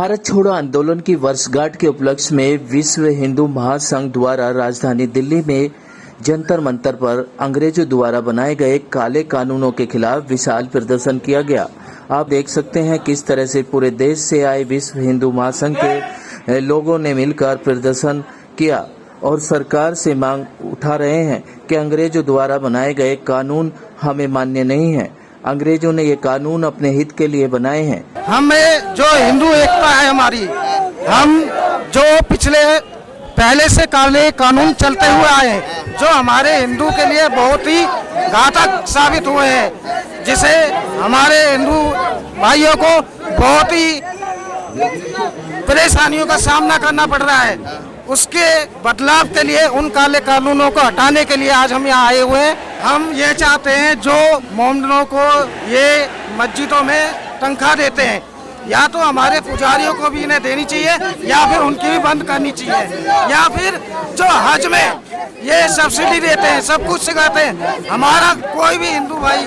भारत छोड़ो आंदोलन की वर्षगांठ के उपलक्ष्य में विश्व हिंदू महासंघ द्वारा राजधानी दिल्ली में जंतर मंतर पर अंग्रेजों द्वारा बनाए गए काले कानूनों के खिलाफ विशाल प्रदर्शन किया गया। आप देख सकते हैं किस तरह से पूरे देश से आए विश्व हिंदू महासंघ के लोगों ने मिलकर प्रदर्शन किया और सरकार से मांग उठा रहे हैं कि अंग्रेजों द्वारा बनाए गए कानून हमें मान्य नहीं है। अंग्रेजों ने ये कानून अपने हित के लिए बनाए हैं। हमें जो हिंदू एकता है हमारी, हम जो पिछले पहले से काले कानून चलते हुए आए हैं जो हमारे हिंदू के लिए बहुत ही घातक साबित हुए हैं, जिसे हमारे हिंदू भाइयों को बहुत ही परेशानियों का सामना करना पड़ रहा है। उसके बदलाव के लिए उन काले कानूनों को हटाने के लिए आज हम यहाँ आए हुए हैं। हम ये चाहते हैं जो मोमडनों को ये मस्जिदों में तनख्वाह देते हैं, या तो हमारे पुजारियों को भी इन्हें देनी चाहिए या फिर उनकी भी बंद करनी चाहिए, या फिर जो हज में ये सब्सिडी देते हैं, सब कुछ सिखाते हैं। हमारा कोई भी हिंदू भाई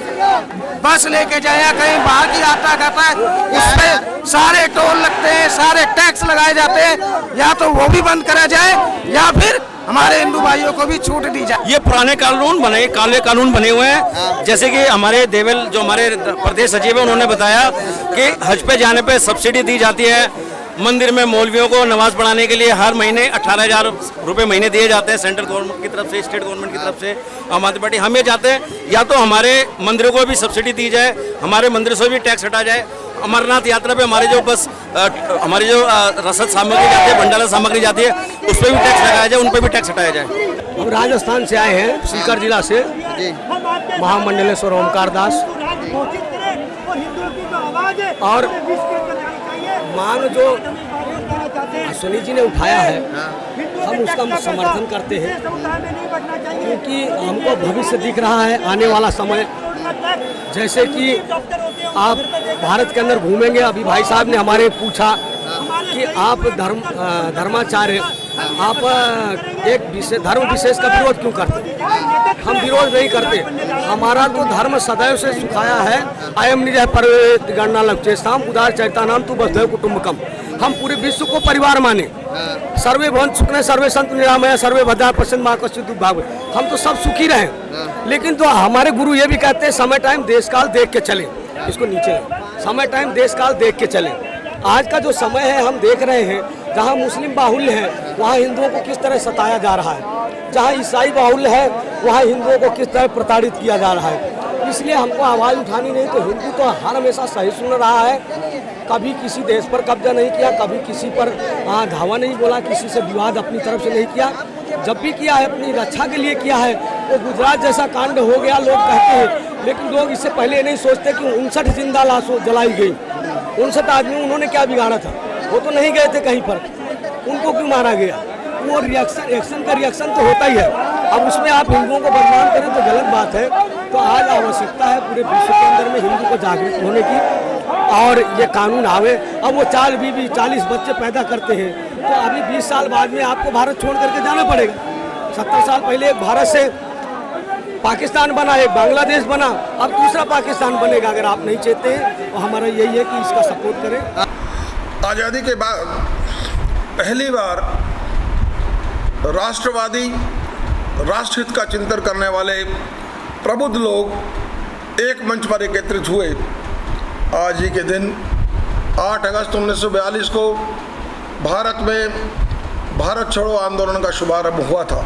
बस लेके जाए या कहीं बाहर की यात्रा करता है, उसमें सारे टोल लगते हैं, सारे टैक्स लगाए जाते हैं, या तो वो भी बंद करा जाए या फिर हमारे हिंदू भाइयों को भी छूट दी जाए। ये पुराने कानून बने, काले कानून बने हुए हैं। जैसे कि हमारे देवेल जो हमारे प्रदेश सचिव है उन्होंने बताया कि हज पे जाने पे सब्सिडी दी जाती है। मंदिर में मौलवियों को नमाज पढ़ाने के लिए हर महीने 18,000 रुपये महीने दिए जाते हैं सेंट्रल गवर्नमेंट की तरफ से, स्टेट गवर्नमेंट की तरफ से। आम आदमी पार्टी हम ये चाहते हैं या तो हमारे मंदिरों को भी सब्सिडी दी जाए, हमारे मंदिर से भी टैक्स हटा जाए। अमरनाथ यात्रा पे हमारे जो बस हमारी जो रसद सामग्री जाती है, भंडारा सामग्री जाती है, उस पर भी टैक्स लगाया जाए, उन पर भी टैक्स हटाया जाए। हम राजस्थान से आए हैं, सीकर जिला से, महामंडलेश्वर ओमकार दास। और मांग जो अश्विनी जी ने उठाया है हम उसका समर्थन करते हैं, क्योंकि हमको भविष्य दिख रहा है आने वाला समय। जैसे कि आप भारत के अंदर घूमेंगे, अभी भाई साहब ने हमारे पूछा कि आप धर्माचार्य आप एक धर्म विशेष का विरोध क्यों करते? हम विरोध नहीं करते। हमारा तो धर्म सदैव से सिखाया है, अयम निजः परवेत गणना लक्ष्येषाम उदार चैतानाम तु वसुधैव कुटुम्बकम। हम पूरे विश्व को परिवार माने। सर्वे भवन्तु सुखिनः सर्वे सन्तु निरामया सर्वे भद्राणि पश्यन्तु मा कश्चित् दुःखं भाग्भवेत्। हम तो सब सुखी रहें, लेकिन तो हमारे गुरु ये भी कहते हैं समय टाइम देश काल देख के चले। इसको नीचे समय टाइम देश काल देख के चले। आज का जो समय है हम देख रहे हैं, जहाँ मुस्लिम बाहुल्य है वहाँ हिंदुओं को किस तरह सताया जा रहा है, जहाँ ईसाई बाहुल्य है वहाँ हिंदुओं को किस तरह प्रताड़ित किया जा रहा है। इसलिए हमको आवाज़ उठानी नहीं। तो हिंदू तो हर हमेशा सही सुन रहा है, कभी किसी देश पर कब्जा नहीं किया, कभी किसी पर धावा नहीं बोला, किसी से विवाद अपनी तरफ से नहीं किया। जब भी किया है अपनी रक्षा के लिए किया है। वो गुजरात जैसा कांड हो गया लोग कहते हैं, लेकिन लोग इससे पहले नहीं सोचते कि 59 जिंदा लाशों जलाई गई। 59 आदमी उन्होंने क्या बिगाड़ा था? वो तो नहीं गए थे कहीं पर, उनको क्यों मारा गया? वो एक्शन का रिएक्शन तो होता ही है। अब उसमें आप हिंदुओं को बदनाम करें तो गलत बात है। तो आज आवश्यकता है पूरे विश्व के अंदर में हिंदू को जागृत होने की, और ये कानून आवे। अब वो 40 बच्चे पैदा करते हैं, तो अभी 20 साल बाद में आपको भारत छोड़ करके जाना पड़ेगा। 70 साल पहले एक भारत से पाकिस्तान बना, एक बांग्लादेश बना, अब दूसरा पाकिस्तान बनेगा। अगर आप नहीं चाहते हैं तो हमारा यही है कि इसका सपोर्ट करें। आज़ादी के बाद पहली बार राष्ट्रवादी, राष्ट्रहित का चिंतन करने वाले प्रबुद्ध लोग एक मंच पर एकत्रित हुए। आज ही के दिन 8 अगस्त 1942 को भारत में भारत छोड़ो आंदोलन का शुभारंभ हुआ था।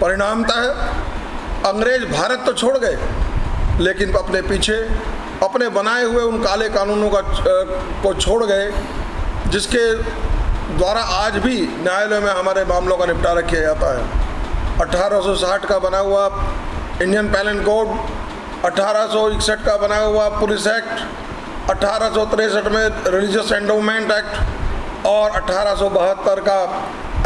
परिणामतः अंग्रेज भारत तो छोड़ गए, लेकिन अपने पीछे अपने बनाए हुए उन काले कानूनों को छोड़ गए, जिसके द्वारा आज भी न्यायालय में हमारे मामलों का निपटारा किया जाता है। 1860 का बना हुआ इंडियन पेनल कोड, 1861 का बना हुआ पुलिस एक्ट, 1863 में रिलीजियस एंडोमेंट एक्ट और 1872 का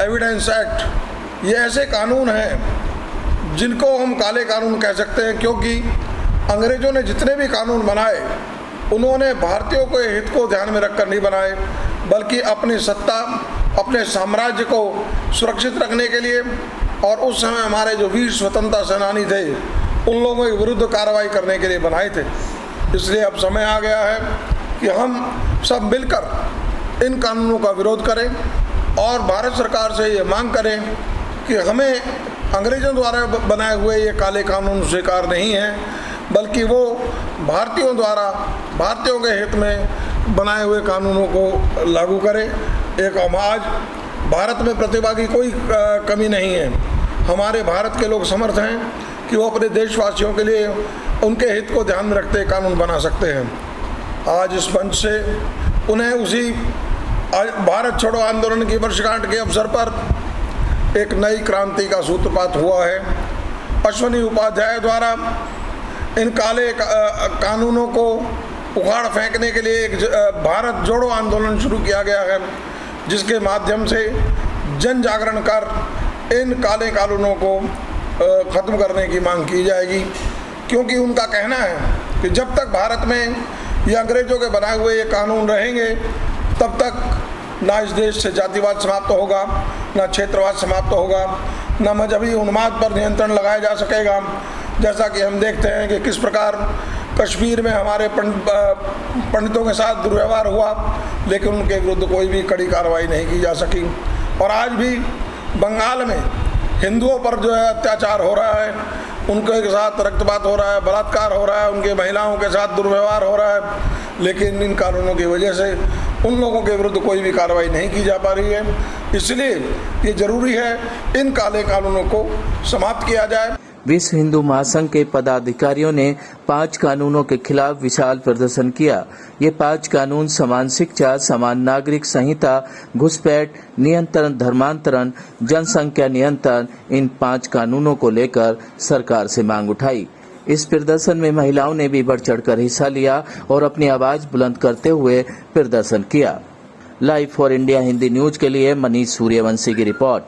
एविडेंस एक्ट, ये ऐसे कानून हैं जिनको हम काले कानून कह सकते हैं, क्योंकि अंग्रेज़ों ने जितने भी कानून बनाए उन्होंने भारतीयों के हित को ध्यान में रखकर नहीं बनाए, बल्कि अपनी सत्ता, अपने साम्राज्य को सुरक्षित रखने के लिए और उस समय हमारे जो वीर स्वतंत्रता सेनानी थे उन लोगों के विरुद्ध कार्रवाई करने के लिए बनाए थे। इसलिए अब समय आ गया है कि हम सब मिलकर इन कानूनों का विरोध करें और भारत सरकार से ये मांग करें कि हमें अंग्रेज़ों द्वारा बनाए हुए ये काले कानून स्वीकार नहीं हैं, बल्कि वो भारतीयों द्वारा भारतीयों के हित में बनाए हुए कानूनों को लागू करें। एक आज भारत में प्रतिभा की कोई कमी नहीं है। हमारे भारत के लोग समर्थ हैं कि वो अपने देशवासियों के लिए उनके हित को ध्यान में रखते कानून बना सकते हैं। आज इस मंच से उन्हें उसी भारत छोड़ो आंदोलन की वर्षगांठ के अवसर पर एक नई क्रांति का सूत्रपात हुआ है। अश्विनी उपाध्याय द्वारा इन काले कानूनों को उखाड़ फेंकने के लिए एक भारत जोड़ो आंदोलन शुरू किया गया है, जिसके माध्यम से जन जागरण कर इन काले कानूनों को ख़त्म करने की मांग की जाएगी। क्योंकि उनका कहना है कि जब तक भारत में ये अंग्रेज़ों के बनाए हुए ये कानून रहेंगे, तब तक ना इस देश से जातिवाद समाप्त होगा, ना क्षेत्रवाद समाप्त होगा, ना मजहबी उन्माद पर नियंत्रण लगाया जा सकेगा। जैसा कि हम देखते हैं कि किस प्रकार कश्मीर में हमारे पंडितों के साथ दुर्व्यवहार हुआ, लेकिन उनके विरुद्ध कोई भी कड़ी कार्रवाई नहीं की जा सकी। और आज भी बंगाल में हिंदुओं पर जो है अत्याचार हो रहा है, उनके साथ रक्तपात हो रहा है, बलात्कार हो रहा है, उनके महिलाओं के साथ दुर्व्यवहार हो रहा है, लेकिन इन कानूनों की वजह से उन लोगों के विरुद्ध कोई भी कार्रवाई नहीं की जा पा रही है। इसलिए ये जरूरी है इन काले कानूनों को समाप्त किया जाए। विश्व हिंदू महासंघ के पदाधिकारियों ने 5 कानूनों के खिलाफ विशाल प्रदर्शन किया। ये 5 कानून समान शिक्षा, समान नागरिक संहिता, घुसपैठ नियंत्रण, धर्मांतरण, जनसंख्या नियंत्रण, इन 5 कानूनों को लेकर सरकार से मांग उठाई। इस प्रदर्शन में महिलाओं ने भी बढ़ चढ़कर हिस्सा लिया और अपनी आवाज बुलंद करते हुए प्रदर्शन किया। Live for India Hindi news के लिए मनीष सूर्यवंशी की रिपोर्ट।